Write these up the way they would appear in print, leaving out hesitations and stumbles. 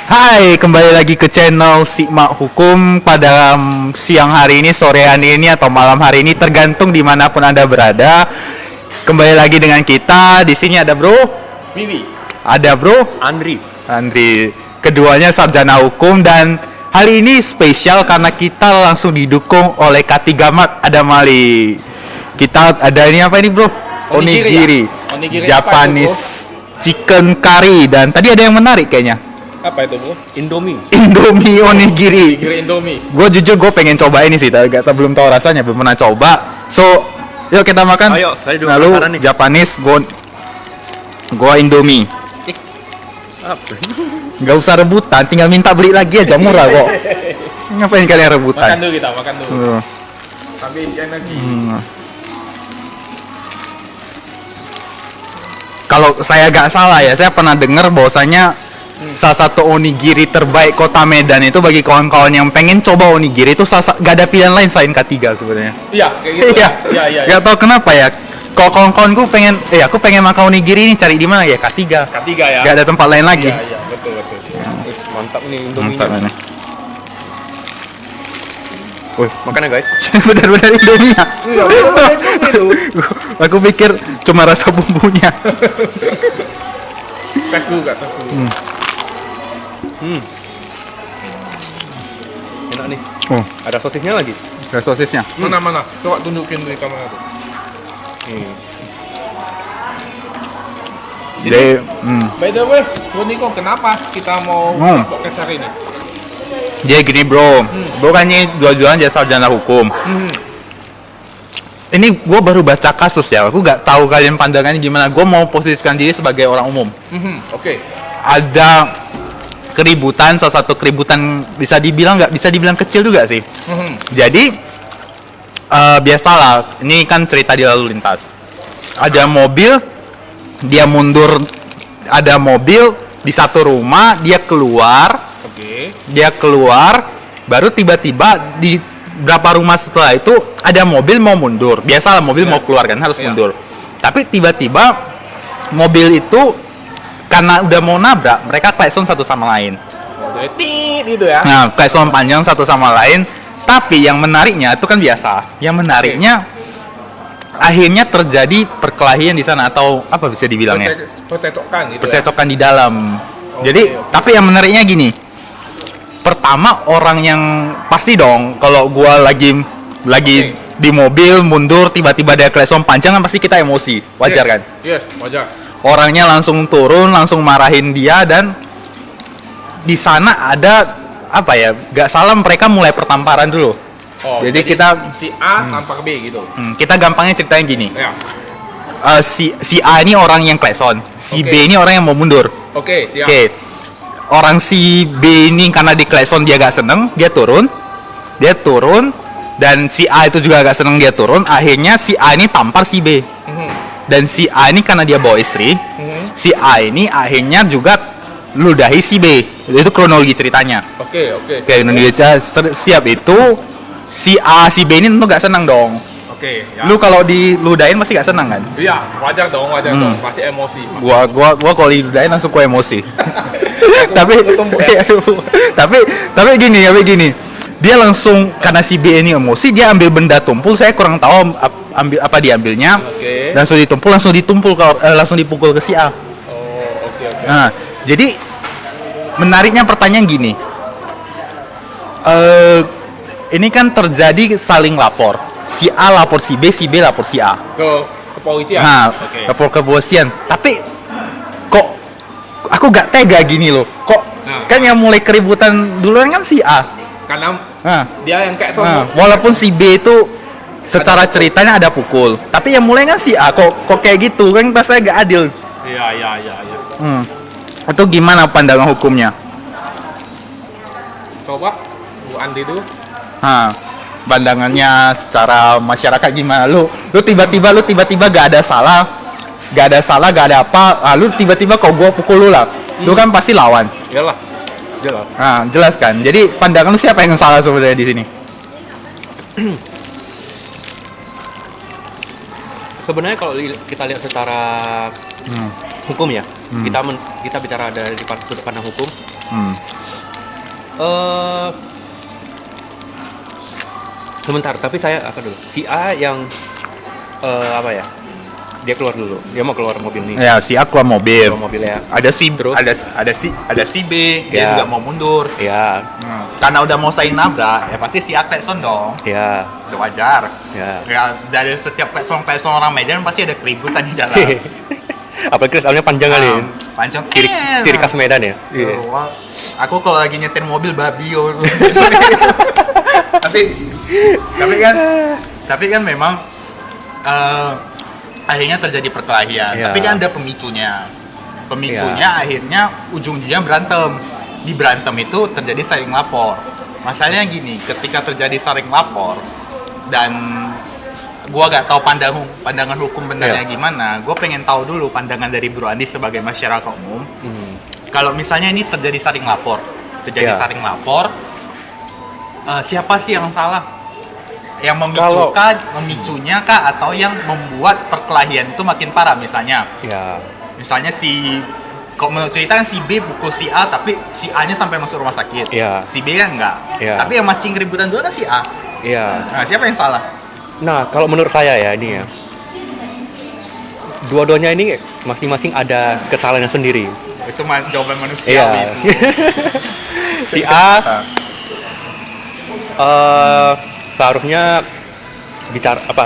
Hai, kembali lagi ke channel Simak Hukum pada siang hari ini, sorean ini, atau malam hari ini, tergantung dimanapun Anda berada. Kembali lagi dengan kita. Di sini ada Bro Vivi, ada Bro Andri. Keduanya sarjana hukum, dan hari ini spesial karena kita langsung didukung oleh K3 Mat. Ada Mali. Kita ada ini apa ini Bro? Onigiri. Onigiri Japanese chicken curry, dan tadi ada yang menarik kayaknya. Apa itu, Bu? Indomie. Indomie onigiri. Onigiri Indomie. Gue jujur gue pengen coba ini sih, tapi belum tahu rasanya, belum pernah coba. So, yuk kita makan. Ayo, saya juga Lalu penasaran nih. Japanese, gue Indomie. Apa? Nggak usah rebutan, tinggal minta beli lagi aja, murah kok. Ngapain kalian rebutan? Makan dulu kita, makan dulu. Sampai isian lagi. Kalau saya nggak salah ya, saya pernah dengar bahwasanya salah satu onigiri terbaik kota Medan itu, bagi kawan-kawan yang pengen coba onigiri itu gak ada pilihan lain selain K3 sebenarnya. Iya, kayak gitu. Iya. Iya. Gak tau kenapa ya. Kalau kawan-kawanku pengen, aku pengen makan onigiri ini, cari di mana ya? K3. K3 ya. Gak ada tempat lain lagi. Iya, betul. Terus mantap nih Indomie. Mantap ini. Wih, Makan ya, guys. benar-benar Indomie ya. Iya, betul itu. Aku pikir cuma rasa bumbunya. Tes dulu, Kak. Tes dulu. Enak nih. Oh, Ada sosisnya lagi. ada sosisnya. Mana? Coba tunjukin di kamera tuh. Jadi, By the way, Bro Niko, kenapa kita mau podcast hari ini? jadi gini Bro, Bro kan ini jual-jualan jasa sarjana hukum. Ini gue baru baca kasus ya, aku gak tahu kalian pandangannya gimana. Gue mau posisikan diri sebagai orang umum. Oke. Ada keributan, salah satu keributan bisa dibilang kecil juga sih. Jadi biasalah, ini kan cerita di lalu lintas. Ada mobil, dia mundur, ada mobil di satu rumah, dia keluar, baru tiba-tiba di berapa rumah setelah itu ada mobil mau mundur. Biasalah mobil mau keluar kan, harus mundur. Tapi tiba-tiba mobil itu karena udah mau nabrak, mereka klakson satu sama lain. Tit gitu ya. Nah, klakson panjang satu sama lain. Tapi yang menariknya itu kan biasa. Yang menariknya akhirnya terjadi perkelahian di sana, atau apa bisa dibilangnya? Percekcokan gitu. Percekcokan di dalam. Jadi, tapi yang menariknya gini. Pertama, orang yang pasti dong, kalau gua lagi di mobil mundur, tiba-tiba ada klakson panjang, kan pasti kita emosi. Wajar kan? Yes, wajar. Orangnya langsung turun, langsung marahin dia, dan di sana ada apa ya? Gak salah, mereka mulai pertamparan dulu. Jadi kita si A tampak B gitu. kita gampangnya ceritanya gini. Ya. Si A ini orang yang klakson, si Oke. B ini orang yang mau mundur. Oke, siap. Oke. Orang si B ini karena di klakson dia gak seneng, dia turun, dan si A itu juga gak seneng, dia turun. Akhirnya si A ini tampar si B, dan si A ini karena dia bawa istri, si A ini akhirnya juga ludahi si B. Itu kronologi ceritanya. Oke. Kronologi siap itu si A si B ini tentu gak seneng dong. Oke, ya. Lu kalau diludahin pasti gak seneng kan? Iya, wajar dong. Pasti emosi. Gua kalau diludahin langsung ku emosi. tapi tapi gini, dia langsung, karena si B ini emosi, dia ambil benda tumpul. Saya kurang tahu ambil apa diambilnya. Oke. Langsung dipukul ke si A. Oke. Nah, jadi menariknya pertanyaan gini. Ini kan terjadi saling lapor. Si A lapor si B lapor si A. Ke kepolisian. Nah, Oke. lapor ke kepolisian. Tapi kok aku gak tega gini loh. Kok kan yang mulai keributan duluan kan si A. Karena Nah, dia yang kayak walaupun si B itu secara ceritanya ada pukul, tapi yang mulai kan si A. Kok kayak gitu kan, rasanya gak adil. Iya. Itu gimana pandangan hukumnya? Coba Bu Andi dulu. Nah, pandangannya secara masyarakat gimana? Lu tiba-tiba gak ada salah, gak ada apa. Lu tiba-tiba kok gua pukul lu lah. Lu kan pasti lawan. Iyalah. Jelas. Nah, jelas kan. Jadi pandangan lu siapa yang salah sebenarnya di sini? Sebenarnya kalau kita lihat secara hukum ya. Kita bicara dari sudut pandang hukum. Sebentar, tapi saya apa dulu? Si A yang apa ya? Dia keluar dulu. Dia mau keluar mobil nih. Ya, si A keluar mobil. Keluar mobil ya. Ada si Terus? ada si B, dia Ya. juga mau mundur. Ya, Karena udah mau saling nabrak, ya pasti si A klakson dong. ya, Udah wajar. ya. Ya, dari setiap klakson orang Medan pasti ada keributan di jalan. Apalagi soalnya panjang kali. Panjang Ciri khas Medan ya. Iya. Wah, aku kalau lagi nyetir mobil babio. tapi kan memang akhirnya terjadi perkelahian. Iya. Tapi kan ada pemicunya. Akhirnya ujung-ujungnya berantem. Di berantem itu terjadi saling lapor. Masalahnya gini, ketika terjadi saling lapor dan gua gak tahu pandangan hukum benarnya gimana, gua pengen tahu dulu pandangan dari Bro Andi sebagai masyarakat umum. Kalau misalnya ini terjadi saling lapor, siapa sih yang salah? Yang memicunya kah, atau yang membuat perkelahian itu makin parah? Misalnya kalau menurut cerita kan si B pukul si A, tapi si A-nya sampai masuk rumah sakit. Si B kan enggak. Tapi yang mancing keributan dulu kan si A. Nah, siapa yang salah? Nah, kalau menurut saya ya ini ya, dua-duanya ini masing-masing ada kesalahannya sendiri. Itu jawaban manusia. Si A seharusnya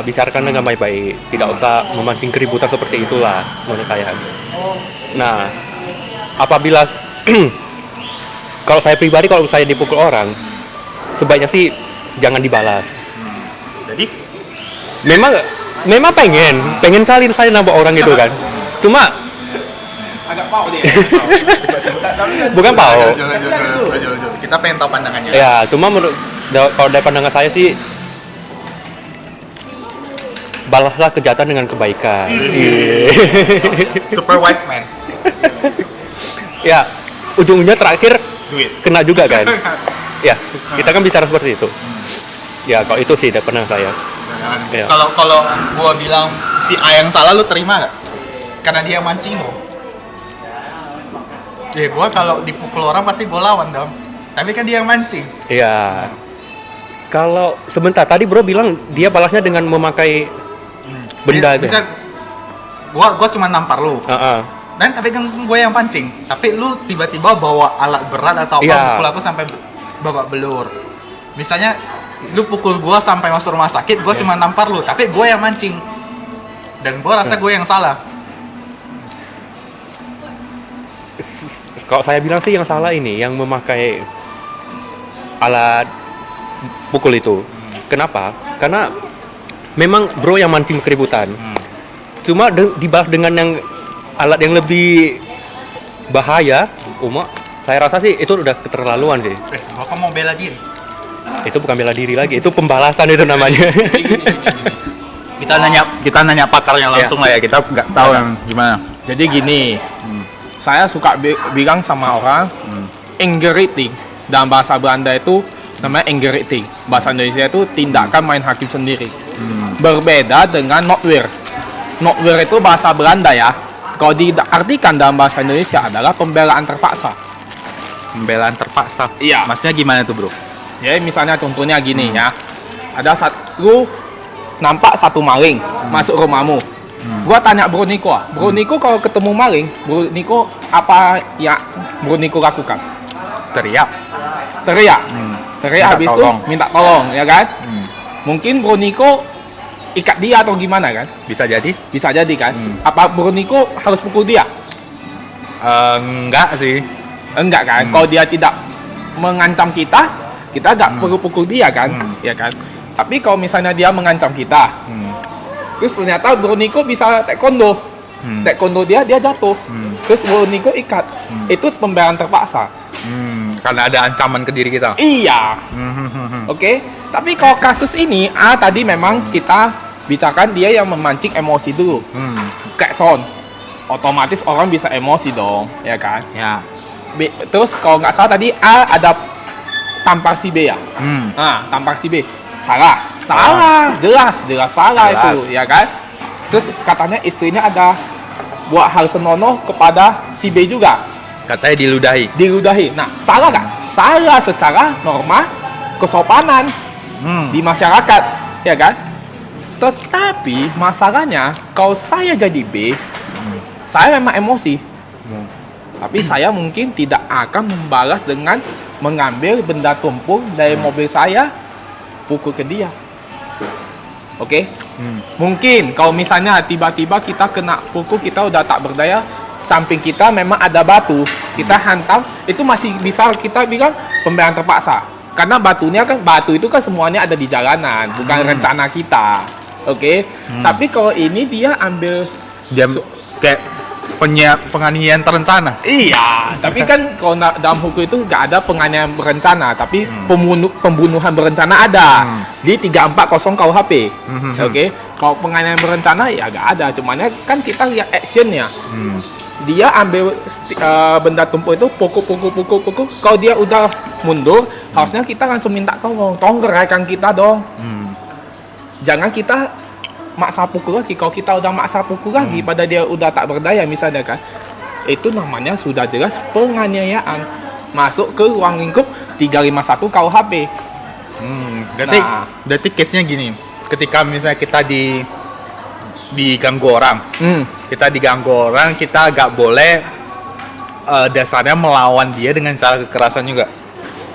bicarakan dengan baik-baik, tidak usah memancing keributan seperti itulah menurut saya. Nah, apabila kalau saya pribadi, kalau saya dipukul orang, sebaiknya sih jangan dibalas. Jadi memang pengen kali saya nambah orang gitu kan. Cuma Agak pau dia. bukan pau. Kita pengen tahu pandangannya. Ya, cuma kalau dari pandangan saya sih, balaslah kejahatan dengan kebaikan. Super wise man. Ya, ujungnya terakhir Duit. kena juga kan. Ya, kita kan bicara seperti itu. Ya, kalau itu sih dari pandangan saya. Ya. Kalau gua bilang si A yang salah, lu terima nggak? Karena dia mancing lo. Ya gua kalau dipukul orang pasti gua lawan dong. Tapi kan dia yang mancing. Iya. Kalau sebentar tadi Bro bilang dia balasnya dengan memakai benda itu. Bisa gua cuma nampar lu. Dan tapi kan gue yang pancing. Tapi lu tiba-tiba bawa alat berat atau apa, pukul aku sampai babak belur. Misalnya lu pukul gua sampai masuk rumah sakit, gua cuma nampar lu, tapi gue yang mancing. Dan gua rasa gue yang salah. Kalau saya bilang sih yang salah ini yang memakai alat pukul itu. Kenapa? Karena memang Bro yang mancing keributan. Cuma dibalas dengan yang alat yang lebih bahaya, saya rasa sih itu udah keterlaluan sih. Gua kan mau bela diri. Itu bukan bela diri lagi, itu pembalasan itu namanya. Kita nanya pakarnya langsung lah ya, kita nggak tahu yang gimana. Jadi gini, saya suka bilang sama orang, engeriting dalam bahasa Belanda itu namanya engeriting. Bahasa Indonesia itu tindakan main hakim sendiri. Berbeda dengan notweer. Notweer itu bahasa Belanda ya. Kalau diartikan dalam bahasa Indonesia adalah pembelaan terpaksa. Pembelaan terpaksa. Iya. Maksudnya gimana tuh, Bro? Ya, misalnya contohnya gini ya. Ada lu nampak satu maling masuk rumahmu. Gua tanya Bro Niko, kalau ketemu maling, Bro Niko apa ya Bro Niko lakukan? Teriak. Teriak habis itu tolong. minta tolong, ya kan? Mungkin Bro Niko ikat dia atau gimana kan? Bisa jadi? Bisa jadi kan? Apa Bro Niko harus pukul dia? Enggak sih. Enggak kan? Kalau dia tidak mengancam kita nggak perlu pukul dia kan? Ya kan? Tapi kalau misalnya dia mengancam kita, terus ternyata Bro Niko bisa taekwondo, taekwondo dia jatuh, terus Bro Niko ikat, itu pembelaan terpaksa. Karena ada ancaman ke diri kita. Iya. Oke. Tapi kalau kasus ini tadi memang kita bicarakan dia yang memancing emosi dulu. Kayak sound. Otomatis orang bisa emosi dong, ya kan? Ya. Terus kalau nggak salah tadi ada tampar si B ya. Tampar si B. Salah. Jelas salah Jelas. itu, ya kan? Terus katanya istrinya ada buat hal senonoh kepada si B juga, Katanya diludahi. Nah, salah nggak? Salah secara norma kesopanan di masyarakat, ya kan? Tetapi masalahnya kalau saya jadi B, saya memang emosi. Tapi saya mungkin tidak akan membalas dengan mengambil benda tumpul dari mobil saya, pukul ke dia. Oke? Mungkin kalau misalnya tiba-tiba kita kena pukul, kita udah tak berdaya, samping kita memang ada batu, kita hantam, itu masih bisa kita bilang pembelaan terpaksa. Karena batu itu kan semuanya ada di jalanan, bukan rencana kita. Oke? Tapi kalau ini dia ambil kayak penganiayaan terencana. Iya, tapi kan kalau dalam hukum itu nggak ada penganiayaan berencana, tapi pembunuhan berencana ada di 340 KUHP. Oke, kalau penganiayaan berencana ya nggak ada, cuman kan kita lihat actionnya. Dia ambil benda tumpul itu pukul. Kalau dia udah mundur, harusnya kita langsung minta tolong geraikan kita dong. Jangan kita maksa pukul lagi. Kalau kita udah maksa pukul lagi pada dia udah tak berdaya misalnya kan, itu namanya sudah jelas penganiayaan, masuk ke ruang lingkup 351 KUHP. Berarti case-nya gini, ketika misalnya kita diganggu orang, kita gak boleh dasarnya melawan dia dengan cara kekerasan juga.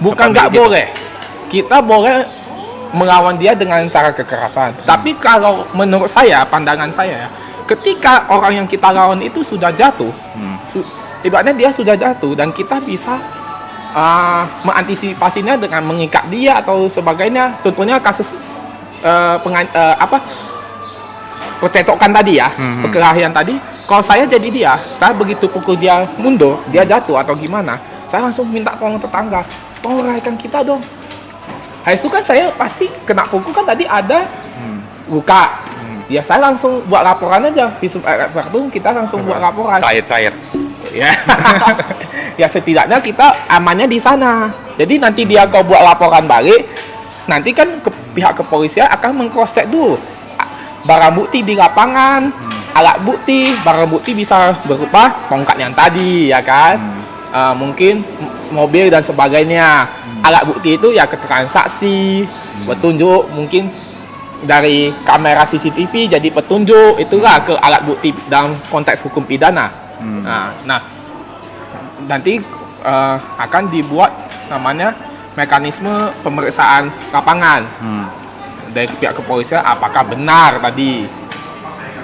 Bukan nggak boleh, kita boleh melawan dia dengan cara kekerasan. Tapi kalau menurut saya, pandangan saya, ketika orang yang kita lawan itu sudah jatuh, ibaratnya dia sudah jatuh dan kita bisa mengantisipasinya dengan mengikat dia atau sebagainya. Contohnya kasus percetokan tadi ya, perkelahian tadi. Kalau saya jadi dia, saya begitu pukul dia mundur, dia jatuh atau gimana, saya langsung minta tolong tetangga, tolong raikan kita dong. Habis itu kan saya pasti kena pukul kan tadi ada luka. Ya saya langsung buat laporan aja. Waktu kita langsung buat laporan. Cair. Ya. Ya setidaknya kita amannya di sana. Jadi nanti dia kalau buat laporan balik, nanti kan pihak kepolisian akan meng-cross-check dulu barang bukti di lapangan, alat bukti, barang bukti bisa berupa tongkat yang tadi, ya kan? Mungkin mobil dan sebagainya. Alat bukti itu ya keterangan saksi, petunjuk, mungkin dari kamera CCTV jadi petunjuk, itulah ke alat bukti dalam konteks hukum pidana. Nah, nanti akan dibuat namanya mekanisme pemeriksaan lapangan dari pihak kepolisian, apakah benar tadi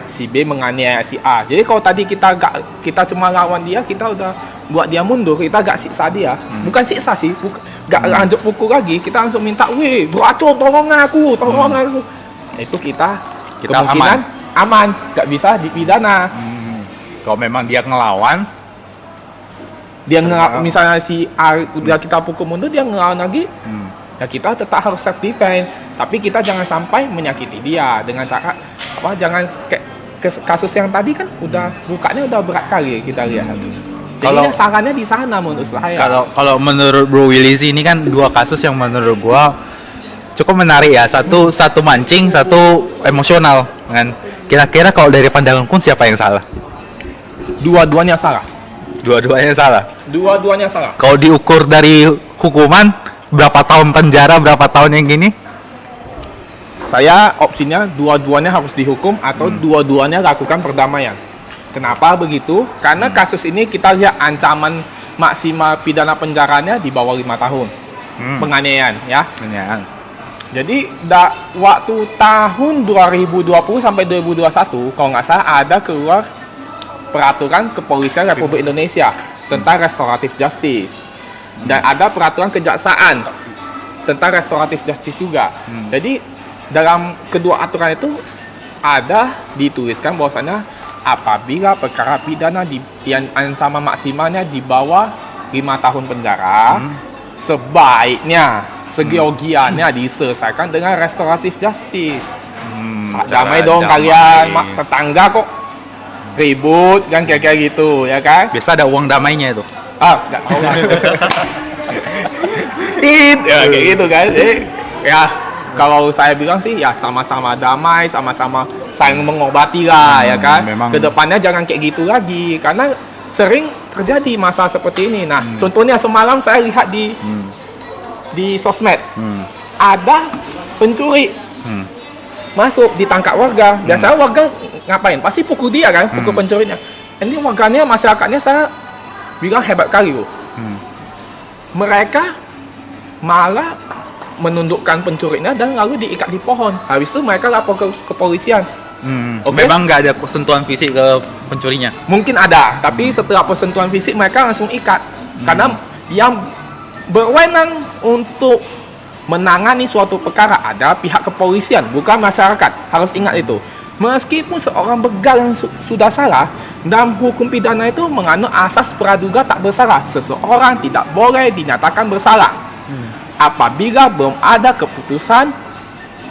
si B menganiaya si A. Jadi kalau tadi kita cuma lawan dia, kita udah buat dia mundur, kita gak siksa dia. Bukan siksa sih, gak lanjut pukul lagi, kita langsung minta, weh beracun, tolong aku. Itu kita kemungkinan aman, gak bisa dipidana. Kalau memang dia ngelawan, misalnya si A udah kita pukul mundur, dia ngelawan lagi, ya kita tetap harus self defense. Tapi kita jangan sampai menyakiti dia dengan cara jangan kasus yang tadi kan udah bukanya udah berat kali kita lihat. Jadi salahnya di sana menurut saya. Kalau menurut Bro Willy sih, ini kan dua kasus yang menurut gua cukup menarik ya. Satu mancing, satu emosional kan. Kira-kira kalau dari pandangan Kun siapa yang salah? Dua-duanya salah. Dua-duanya salah. Kalau diukur dari hukuman, berapa tahun penjara, berapa tahun yang gini? Saya opsinya dua-duanya harus dihukum atau dua-duanya lakukan perdamaian. Kenapa begitu? Karena kasus ini kita lihat ancaman maksimal pidana penjaranya di bawah 5 tahun. Penganiayaan ya. Jadi waktu tahun 2020 sampai 2021 kalau nggak salah ada keluar peraturan Kepolisian Republik Indonesia tentang restoratif justice. Dan ada peraturan kejaksaan tentang restoratif justice juga. Jadi dalam kedua aturan itu ada dituliskan bahwasanya apabila perkara pidana yang ancaman maksimalnya di bawah 5 tahun penjara, sebaiknya seyogianya diselesaikan dengan restoratif justice. Damai dong kalian, tetangga kok ribut kan kayak gitu ya kan? Biasa ada uang damainya itu. Nggak tahu lah. Ya kayak gitu kan. Ya Kalau saya bilang sih ya sama-sama damai, sama-sama saling mengobati lah ya kan. memang. Kedepannya jangan kayak gitu lagi karena sering terjadi masalah seperti ini. Nah, contohnya semalam saya lihat di sosmed ada pencuri masuk ditangkap warga. Biasanya warga ngapain? Pasti pukul dia kan, pukul pencurinya. Ini warganya, masyarakatnya saya bilang hebat kali loh. Mereka malah menundukkan pencurinya dan lalu diikat di pohon. Habis itu mereka lapor ke kepolisian. Oke? Memang nggak ada sentuhan fisik ke pencurinya. Mungkin ada, tapi setelah persentuhan fisik mereka langsung ikat. Karena yang berwenang untuk menangani suatu perkara ada pihak kepolisian, bukan masyarakat. Harus ingat itu. Meskipun seorang begal yang sudah salah, dalam hukum pidana itu mengandung asas praduga tak bersalah. Seseorang tidak boleh dinyatakan bersalah apabila belum ada keputusan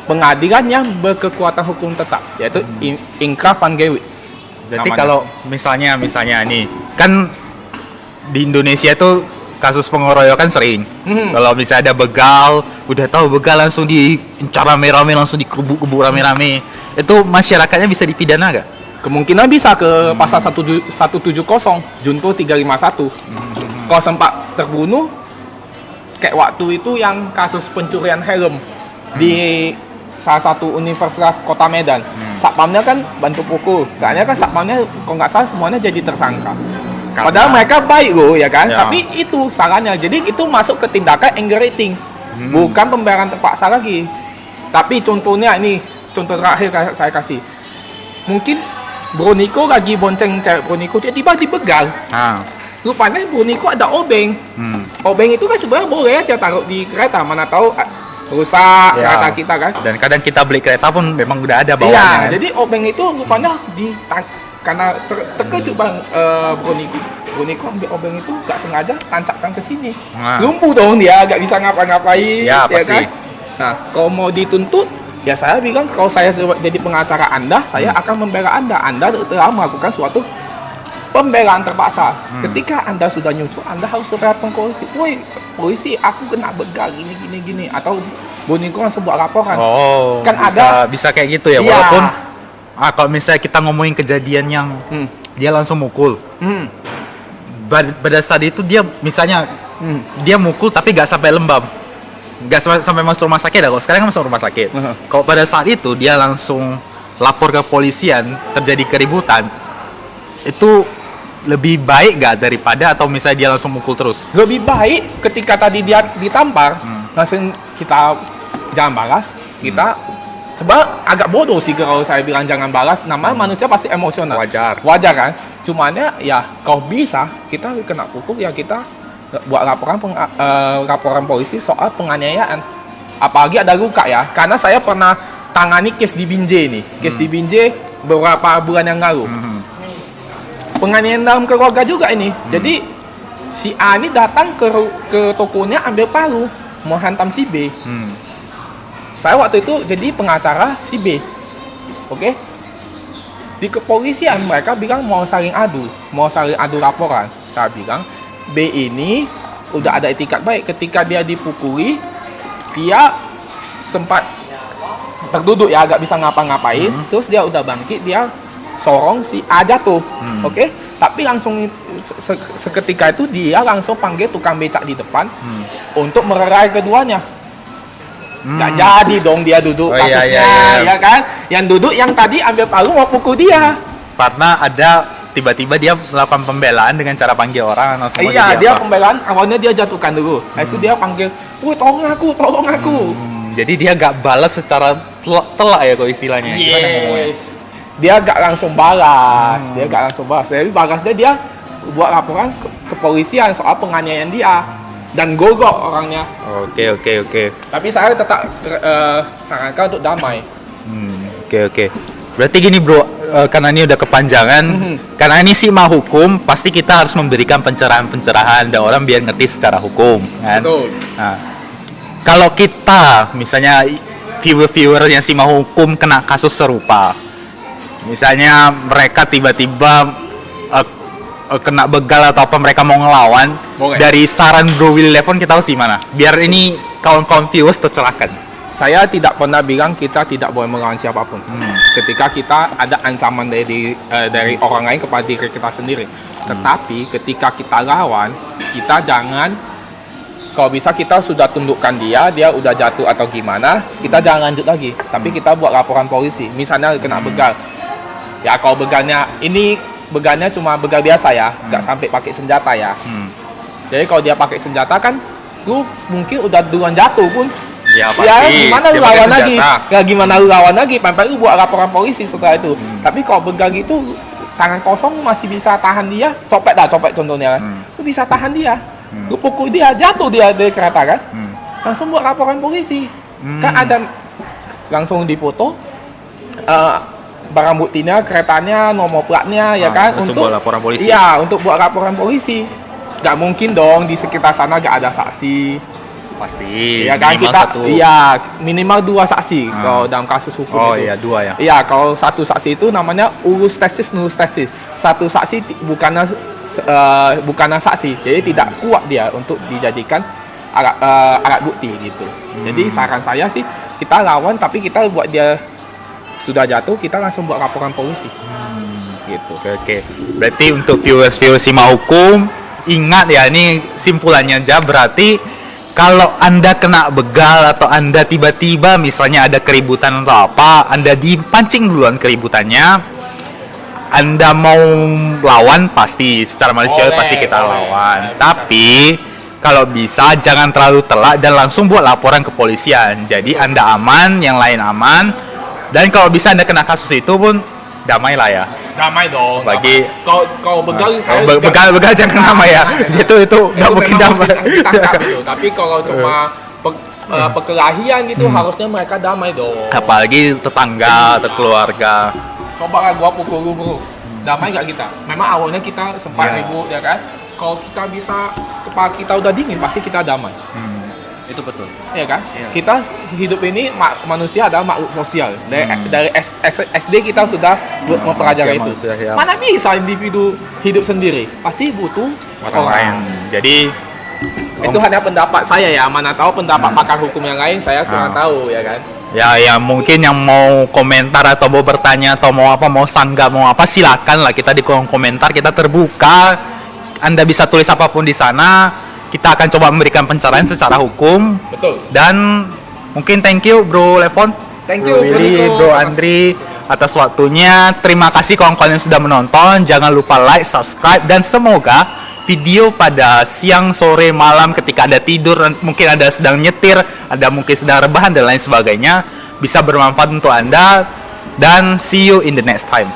pengadilan yang berkekuatan hukum tetap, yaitu Inkrah van Gewitz. Berarti namanya. kalau misalnya nih, kan di Indonesia tuh kasus pengeroyokan sering. Kalau misalnya ada begal, udah tahu begal langsung diincar rame-rame, langsung dikebuk-kebuk rame-rame. Itu masyarakatnya bisa dipidana nggak? Kemungkinan bisa ke pasal 170 Junto 351. Kalau sempat terbunuh kayak waktu itu yang kasus pencurian helm di salah satu universitas Kota Medan. Satpamnya kan bantu pukul. Kayaknya kan satpamnya kalau nggak salah semuanya jadi tersangka. Padahal mereka baik loh ya kan. Ya. Tapi itu salahnya. Jadi itu masuk ke tindakan anger eating. Bukan pembayaran terpaksa lagi. Tapi contohnya ini, contoh terakhir saya kasih. Mungkin Bro Niko lagi bonceng cewek Bro Niko, tiba-tiba dibegal. Rupanya Bro Niko ada obeng. Obeng itu kan sebenarnya boleh aja taruh di kereta, mana tahu rusak kereta kita kan. Dan kadang kita beli kereta pun memang udah ada Iya, bawahnya. Kan? jadi obeng itu rupanya karena terkejut bang Bro Niko. Bro Niko ambil obeng itu gak sengaja tancapkan ke sini. Lumpuh dong dia, gak bisa ngapa-ngapain. Ya, pasti. Kan? Nah, kalau mau dituntut, ya saya bilang kalau saya jadi pengacara Anda, saya akan membela Anda. Anda telah melakukan suatu pembelaan terpaksa. Ketika Anda sudah nyusul, Anda harus telepon polisi. Woi, polisi, aku kena begal gini. Atau Boniko langsung buat laporan. Oh, Kan bisa kayak gitu ya. Iya. Walaupun kalau misalnya kita ngomongin kejadian yang dia langsung mukul. Pada saat itu dia misalnya dia mukul tapi gak sampai lembab. Gak sampai masuk rumah sakit. Kalau sekarang kan masuk rumah sakit. Kalau pada saat itu dia langsung lapor ke polisian, terjadi keributan, itu lebih baik gak daripada atau misalnya dia langsung mukul terus? Lebih baik ketika tadi dia ditampar, langsung kita jangan balas. Kita sebab agak bodoh sih kalau saya bilang jangan balas. Namanya manusia pasti emosional. Wajar kan? Cumannya ya kalau bisa kita kena pukul ya kita buat laporan polisi soal penganiayaan. Apalagi ada luka ya. Karena saya pernah tangani case di Binjai nih. Case di Binjai beberapa bulan yang lalu. Penganiayaan dalam keluarga juga ini. Jadi si A ini datang ke tokonya ambil palu mau hantam si B. Saya waktu itu jadi pengacara si B. Oke? Di kepolisian mereka bilang mau saling adu laporan. Saya bilang B ini udah ada etikat baik. Ketika dia dipukuli, dia sempat terduduk ya, agak bisa ngapa-ngapain. Terus dia udah bangkit, dia sorong si A jatuh. Oke? Tapi langsung seketika itu dia langsung panggil tukang becak di depan untuk melerai keduanya. Gak jadi dong dia duduk kasusnya, ya kan? Yang duduk yang tadi ambil palu mau pukul dia. Karena ada tiba-tiba dia melakukan pembelaan dengan cara panggil orang langsung. Iya, dia pembelaan awalnya dia jatuhkan dulu. Habis itu dia panggil, "Woi, tolong aku." Jadi dia gak balas secara telak ya kalau istilahnya. Gimana ngomongnya? Dia gak langsung balas. Jadi balasnya dia buat laporan ke kepolisian soal penganiayaan dia dan gogok orangnya. Oke. Tapi saya tetap sarankan untuk damai. Oke. Berarti gini bro, karena ini udah kepanjangan, karena ini sih mah hukum, pasti kita harus memberikan pencerahan dan orang biar ngerti secara hukum, kan? Betul. Nah, kalau kita misalnya viewer yang sih mah hukum kena kasus serupa, misalnya mereka tiba-tiba kena begal atau apa, mereka mau ngelawan, dari saran Bro Will Levon kita tahu sih mana? Biar ini kawan-kawan viewers tercerahkan. saya tidak pernah bilang kita tidak boleh melawan siapapun. Ketika kita ada ancaman dari orang lain kepada diri kita sendiri. Tetapi ketika kita lawan, kita jangan, kalau bisa kita sudah tundukkan dia udah jatuh atau gimana, kita jangan lanjut lagi. Tapi kita buat laporan polisi. Misalnya kena begal. Ya kalau begalnya cuma begal biasa ya, nggak sampai pakai senjata ya. Jadi kalau dia pakai senjata kan, lu mungkin udah duluan jatuh pun. Ya Ya pasti. gimana lu Dia pakai lawan lagi? senjata. Ya gimana lu lawan lagi? Sampai lu buat laporan polisi setelah itu. Tapi kalau begal gitu, tangan kosong lu masih bisa tahan dia. Copet contohnya kan. Lu bisa tahan dia. Lu pukul dia, jatuh dia dari kereta kan. Langsung buat laporan polisi. Kan ada langsung dipoto. Barang buktinya, keretanya, nomor platnya, ya kan? langsung buat laporan polisi. Iya, untuk buat laporan polisi. Gak mungkin dong di sekitar sana gak ada saksi. Pasti. Ya kan minimal kita, satu. iya minimal 2 saksi kalau dalam kasus hukum Oh itu. iya, 2 ya. Iya, kalau satu saksi itu namanya ulus testis nulus testis. Satu saksi bukannya saksi, jadi tidak kuat dia untuk dijadikan alat bukti gitu. Jadi saran saya sih kita lawan, tapi kita buat dia sudah jatuh, kita langsung buat laporan polisi. Gitu. Oke. Berarti untuk viewers Sima Hukum, ingat ya, ini simpulannya aja, berarti kalau Anda kena begal atau Anda tiba-tiba misalnya ada keributan atau apa, Anda dipancing duluan keributannya, Anda mau lawan pasti secara manusiawi pasti kita lawan. Tapi kalau bisa jangan terlalu telak dan langsung buat laporan ke kepolisian. Jadi Anda aman, yang lain aman. Dan kalau bisa Anda kena kasus itu pun damai lah ya. Damai dong. Bagi kalau begal saya begal jangan damai ya. Itu nggak mungkin memang damai. harus ditangkap itu. Tapi kalau cuma perkelahian gitu harusnya mereka damai dong. Apalagi tetangga atau keluarga. Coba gua pukul lu bro. Damai gak kita? Memang awalnya kita sempat Iya. ribut ya kan. Kalau kita bisa, kepala kita udah dingin pasti kita damai. Itu betul. Ya kan? Iya. Kita hidup ini manusia adalah makhluk sosial. Dari SD kita sudah mempelajari itu. manusia, ya. Mana bisa individu hidup sendiri? Pasti butuh Orang lain. Jadi Itu hanya pendapat saya ya. Mana tahu pendapat pakar hukum yang lain saya kurang tahu ya kan. ya mungkin yang mau komentar atau mau bertanya atau mau apa, mau sanggah mau apa, silakan lah, kita di kolom komentar, kita terbuka. Anda bisa tulis apapun di sana. Kita akan coba memberikan pencerahan secara hukum. Betul. Dan mungkin thank you Bro Levon, Thank you, Bro Willy, Bro Bro Andri atas waktunya. Terima kasih kawan-kawan yang sudah menonton. Jangan lupa like, subscribe, dan semoga video pada siang, sore, malam ketika Anda tidur, mungkin Anda sedang nyetir, Anda mungkin sedang rebahan dan lain sebagainya, bisa bermanfaat untuk Anda. Dan see you in the next time.